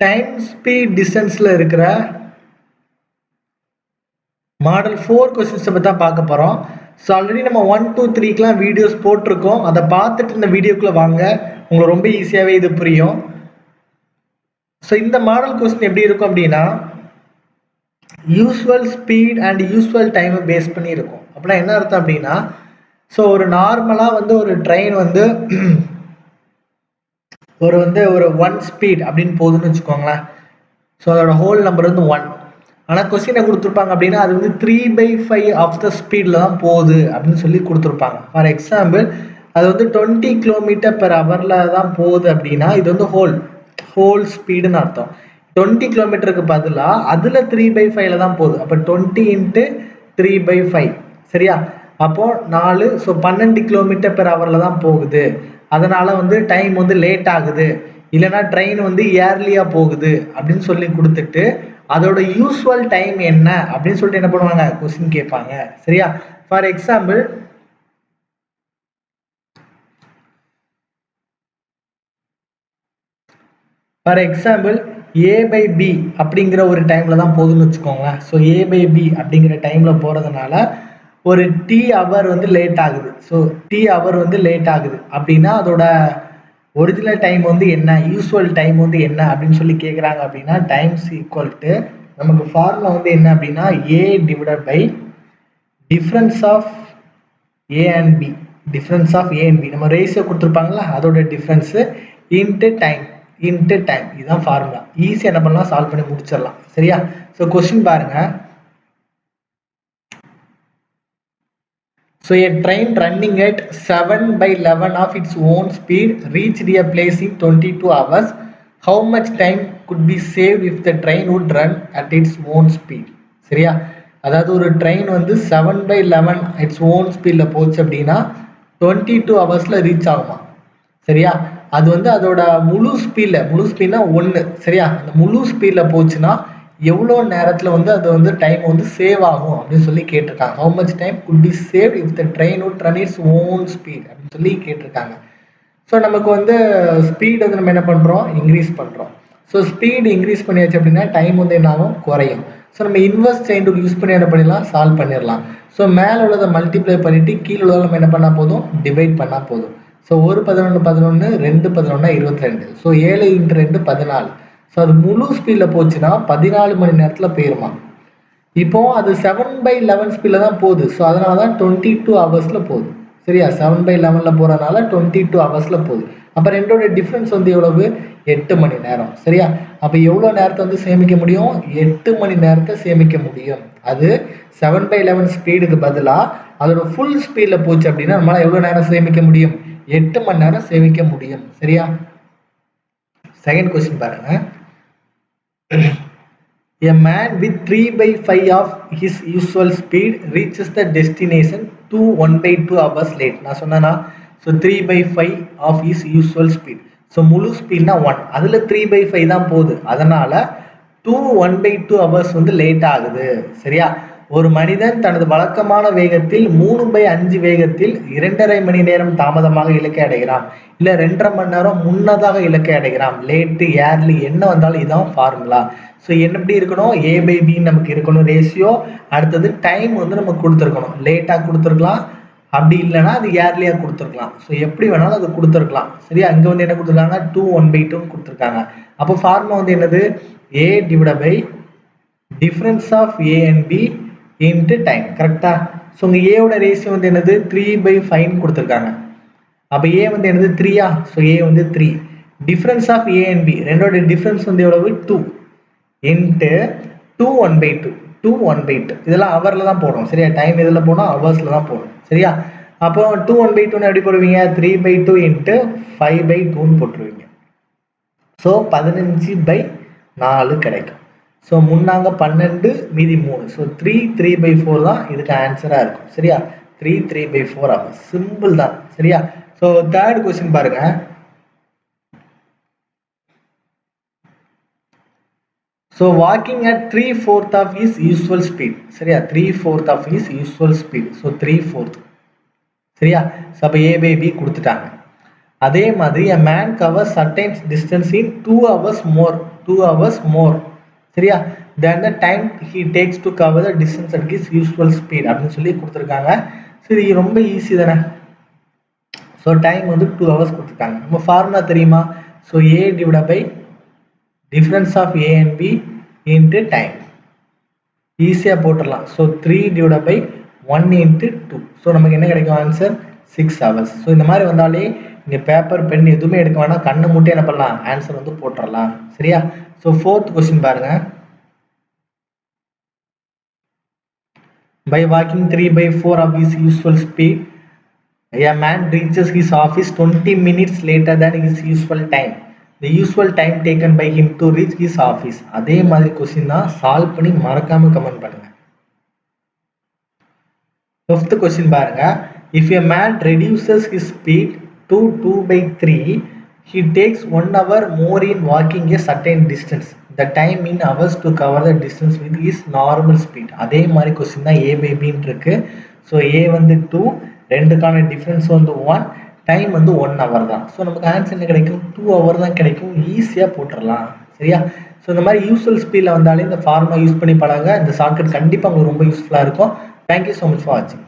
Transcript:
Time speed டிஸ்டன்ஸில் இருக்கிற model 4 கொஸ்டின்ஸை பற்றி தான் பார்க்க போகிறோம். ஸோ ஆல்ரெடி நம்ம 1, 2, 3க்கெலாம் வீடியோஸ் போட்டிருக்கோம். அதை பார்த்துட்டு இந்த வீடியோக்குள்ளே வாங்க, உங்களுக்கு ரொம்ப ஈஸியாகவே இது புரியும். ஸோ இந்த மாடல் கொஸ்டின் எப்படி இருக்கும் அப்படின்னா, யூஸ்வல் ஸ்பீட் அண்ட் யூஸ்வல் டைமை பேஸ் பண்ணி இருக்கும். அப்படின்னா என்ன அர்த்தம் அப்படின்னா, ஸோ ஒரு நார்மலாக வந்து ஒரு ட்ரெயின் வந்து ஒரு 1 ஸ்பீட் அப்படின்னு போகுதுன்னு வச்சுக்கோங்களேன். ஸோ அதோட ஹோல் நம்பர் வந்து 1. ஆனால் கொஸ்டினை கொடுத்துருப்பாங்க அப்படின்னா அது வந்து 3/5 ஆஃப் த ஸ்பீடில் தான் போகுது அப்படின்னு சொல்லி கொடுத்துருப்பாங்க. ஃபார் எக்ஸாம்பிள் அது வந்து 20 km/h தான் போகுது அப்படின்னா இது வந்து ஹோல் ஸ்பீடுன்னு அர்த்தம். 20 km பதிலாக அதில் 3/5 தான் போகுது. அப்போ 20 × 3/5 சரியா? அப்போ 4, ஸோ 12 km/h தான் போகுது. அதனால வந்து டைம் வந்து லேட் ஆகுது, இல்லைன்னா ட்ரெயின் வந்து ஏர்லியா போகுது அப்படின்னு சொல்லி கொடுத்துட்டு அதோட யூஸ்வல் டைம் என்ன அப்படின்னு சொல்லிட்டு என்ன பண்ணுவாங்க, கொஸ்டின் கேட்பாங்க. சரியா? ஃபார் எக்ஸாம்பிள் A/B அப்படிங்கிற ஒரு டைம்ல தான் போகுதுன்னு வச்சுக்கோங்களேன். ஸோ A/B அப்படிங்கிற டைம்ல போறதுனால ஒரு T ஹவர் வந்து லேட் ஆகுது. ஸோ T ஹவர் வந்து லேட் ஆகுது அப்படின்னா அதோட ஒரிஜினல் டைம் வந்து என்ன, யூஸ்வல் டைம் வந்து என்ன அப்படின்னு சொல்லி கேட்குறாங்க. அப்படின்னா டைம்ஸ் ஈக்குவல் டு நமக்கு ஃபார்முலா வந்து என்ன அப்படின்னா A divided by difference of A and B. Difference of A and B நம்ம ரேஷியோ கொடுத்துருப்பாங்களா, அதோட டிஃப்ரென்ஸு இன்ட்டு டைம் இதுதான் ஃபார்முலா. ஈஸியாக என்ன பண்ணலாம், சால்வ் பண்ணி முடிச்சிடலாம். சரியா? ஸோ கொஸ்டின் பாருங்க. So a train running at 7/11 of its own speed reached a place in 22 hours. How much time could be saved if the train would run at its own speed? சரியா? அதாவது ஒரு train வந்து 7/11 its own ஸ்பீட்ல போச்சு அப்படின்னா 22 ஹவர்ஸ்ல reach ஆகுமா. சரியா? அது வந்து அதோட முழு ஸ்பீட்னா 1. சரியா? அந்த முழு ஸ்பீட்ல போச்சுன்னா எவ்வளோ நேரத்தில் வந்து அது வந்து டைம் வந்து சேவ் ஆகும் அப்படின்னு சொல்லி கேட்டிருக்காங்க. How much time could be save if the train would run its own speed அப்படின்னு சொல்லி கேட்டிருக்காங்க. ஸோ நமக்கு வந்து ஸ்பீட் வந்து நம்ம என்ன பண்ணுறோம், இன்க்ரீஸ் பண்ணுறோம். ஸோ ஸ்பீடு இன்க்ரீஸ் பண்ணியாச்சு அப்படின்னா டைம் வந்து என்ன ஆகும், குறையும். ஸோ நம்ம இன்வெர்ஸ் செயின் ரூல் யூஸ் பண்ணி என்ன பண்ணிடலாம், சால்வ் பண்ணிடலாம். ஸோ மேலே உள்ளதை மல்டிப்ளை பண்ணிட்டு கீழே உள்ளதை நம்ம என்ன பண்ணால் போதும், டிவைட் பண்ணால் போதும். ஸோ 1 11 11 2 11 22. ஸோ 7 × 2 14. ஸோ அது முழு ஸ்பீடில் போச்சுன்னா 14 மணி நேரத்தில் போயிருமா. இப்போ அது 7/11 ஸ்பீடில் தான் போகுது. ஸோ அதனால தான் 22 ஹவர்ஸில் போகுது. சரியா? 7/11 போகிறதுனால 22 ஹவர்ஸில் போகுது. அப்போ ரெண்டோட டிஃப்ரென்ஸ் வந்து எவ்வளவு, 8 மணி நேரம். சரியா? அப்போ எவ்வளோ நேரத்தை வந்து சேமிக்க முடியும், 8 மணி நேரத்தை சேமிக்க முடியும். அது 7/11 ஸ்பீடுக்கு பதிலாக அதோட ஃபுல் ஸ்பீடில் போச்சு அப்படின்னா நம்மளால் எவ்வளோ நேரம் சேமிக்க முடியும், 8 மணி நேரம் சேமிக்க முடியும். சரியா? செகண்ட் கொஸ்டின் பாருங்க. A man with 3/5 of his usual speed reaches the destination 1/2 hours late. நான் சொன்னேன்னா, so 3/5 of his usual speed. So முழு ஸ்பீட்னா 1, அதில் 3/5 தான் போகுது. அதனால 1/2 hours வந்து லேட் ஆகுது. சரியா? ஒரு மனிதன் தனது வழக்கமான வேகத்தில் 3/5 வேகத்தில் 2.5 மணி நேரம் தாமதமாக இலக்கை அடைகிறான், இல்லை 2.5 மணி நேரம் முன்னதாக இலக்கை அடைகிறான். லேட்டு ஏர்லி என்ன வந்தாலும் இதுதான் ஃபார்முலா. ஸோ என்ன எப்படி இருக்கணும், A/B நமக்கு இருக்கணும் ரேஷியோ. அடுத்தது டைம் வந்து நமக்கு கொடுத்துருக்கணும். லேட்டாக கொடுத்துருக்கலாம், அப்படி இல்லைன்னா அது ஏர்லியாக கொடுத்துருக்கலாம். ஸோ எப்படி வேணாலும் அது கொடுத்துருக்கலாம். சரியா? இங்கே வந்து என்ன கொடுத்துருக்காங்க, 1/2 கொடுத்துருக்காங்க. அப்போ ஃபார்முலா வந்து என்னது, A divided by difference of A and B into time. கரெக்டா? ஸோ உங்கள் ஏவோட ரேஷியோ வந்து என்னது, 3/5 கொடுத்துருக்காங்க. அப்போ A வந்து என்னது, 3. ஸோ A வந்து 3. Difference of A and B ரெண்டோட டிஃப்ரென்ஸ் வந்து எவ்வளவு, 2 இன்ட்டு 1/2. இதெல்லாம் ஹவரில் தான் போடணும். சரியா? டைம் இதில் போனால் ஹவர்ஸில் தான் போடணும். சரியா? அப்போ 1/2 எப்படி போடுவீங்க, 3/2 இன்ட்டு 5/2 போட்டுருவீங்க. ஸோ 15/4 கிடைக்கும். ஸோ முன்னாங்க 12 மீதி 3. ஸோ 3/4 தான் இதுக்கு ஆன்சராக இருக்கும். சரியா? 3/4 ஆகும். சிம்பிள் தான். சரியா? ஸோ தேர்ட் கொஸ்டின் பாருங்க. So walking at 3/4 of is usual speed. சரியா? 3/4 of is usual speed. So 3/4. சரியா? ஸோ அப்போ A/B கொடுத்துட்டாங்க. அதே மாதிரி a man covers certain distance in 2 hours more 2 hours more சரியா than the time he takes to cover the distance at his usual speed அப்படின்னு சொல்லி கொடுத்துருக்காங்க. சரி ரொம்ப ஈஸி தானே. ஸோ டைம் வந்து 2 hours கொடுத்துருக்காங்க. நம்ம ஃபார்முலா தெரியுமா? So A divided by difference of A and B into time. ஈஸியாக போட்டுடலாம். So 3 divided by 1 into 2. So நமக்கு என்ன கிடைக்கும் ஆன்சர் 6 hours. ஸோ இந்த மாதிரி வந்தாலே இங்கே பேப்பர் பென் எதுவுமே எடுக்க வேணாம், கண்ணை மூட்டே என்ன பண்ணலாம், ஆன்சர் வந்து போட்டுடலாம். சரியா? ஸோ 4th கொஸ்டின் பாருங்க. By walking 3/4 of his usual speed, a man reaches his office 20 minutes later than his usual time. The usual time taken by him to reach his office. அதே மாதிரி question தான், solve பண்ணி மறக்காம comment பண்ணுங்க. 5th question பாருங்க. If a man reduces his speed to 2/3, he takes 1 hour more in walking a certain distance. The time in hours to cover the distance with his normal speed. அதே மாதிரி question தான் A by B இருக்கு. So A வந்து 2, ரெண்டுக்கான difference வந்து 1, time வந்து 1 hour தான். So நமக்கு answer என்ன கிடைக்கும், 2 hour தான் கிடைக்கும். ஈஸியாக போட்டுடலாம். சரியா? ஸோ இந்த மாதிரி யூஸ்வல் ஸ்பீடில் வந்தாலே இந்த ஃபார்முலா யூஸ் பண்ணி பழங்க. இந்த ஷார்ட்கட் கண்டிப்பாக உங்களுக்கு ரொம்ப யூஸ்ஃபுல்லாக இருக்கும். தேங்க்யூ ஸோ மச் ஃபார் வாட்சிங்.